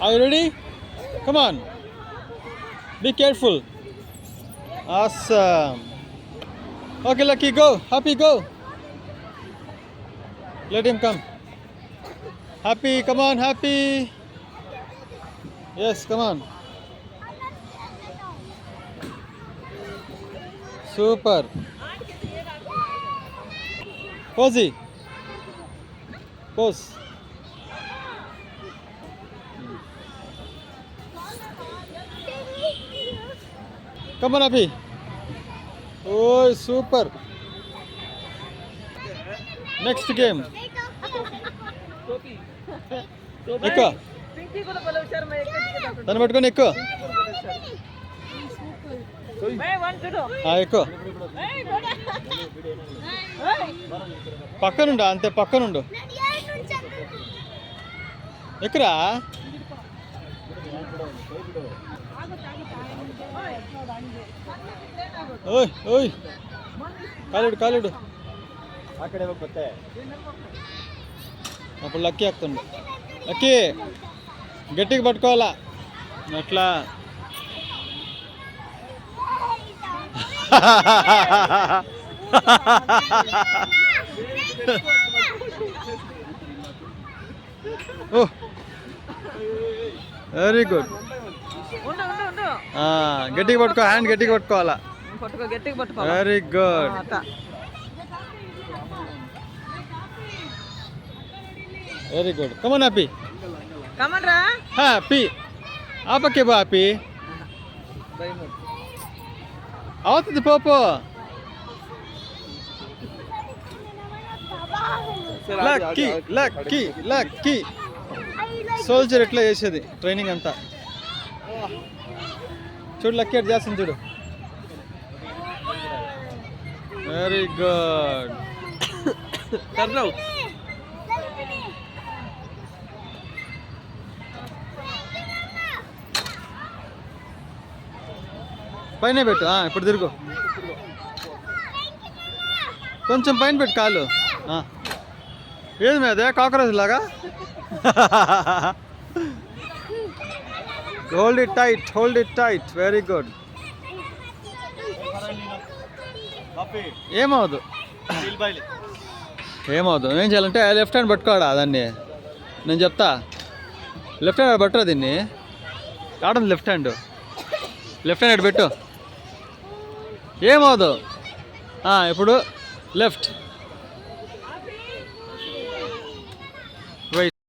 Are you ready? Come on. Be careful. Awesome. Okay, Lucky, go. Happy, go. Let him come. Happy, come on, Happy. Yes, come on. Super. Posey. Pose. Come on, Happy. Oh, super. Next game. ఎక్కువ తను పట్టుకొని ఎక్కువ ఎక్కువ పక్కనుండు అంతే పక్కనుండు ఎక్కురా ఓయ్ ఓయ్ కాలుడు కాలుడు అక్కడే అప్పుడు లక్కీ ఎక్కుతుండు లక్కీ గట్టిగా పట్టుకోవాలా అట్లా ఓ వెరీ గుడ్ గట్టిగా పట్టుకో హ్యాండ్ గట్టిగా పట్టుకోవాలా very good very good come on happy come on రా హ్యాపీ ఆపకే బా హ్యాపీ అవుతుంది పోపో లక్కీ లక్కీ లక్కీ సోల్జర్ ఎట్లా చేసేది ట్రైనింగ్ అంతా చూడు లక్కీ ఎట్ చేస్తుంది చూడు వెరీ గుడ్ కర్నవ్ పైన పెట్టు ఇప్పుడు తిరుగు కొంచెం పైన పెట్టు కాళ్ళు ఏది మీద కాకరోచ్ లాగా hold it tight very good ఏమవుదు ఏం చేయాలంటే లెఫ్ట్ హ్యాండ్ పట్టుకోడా దాన్ని నేను చెప్తా లెఫ్ట్ హ్యాండ్ పట్టురా దీన్ని ఆడంది లెఫ్ట్ హ్యాండ్ పెట్టు ఏమవుదు ఇప్పుడు లెఫ్ట్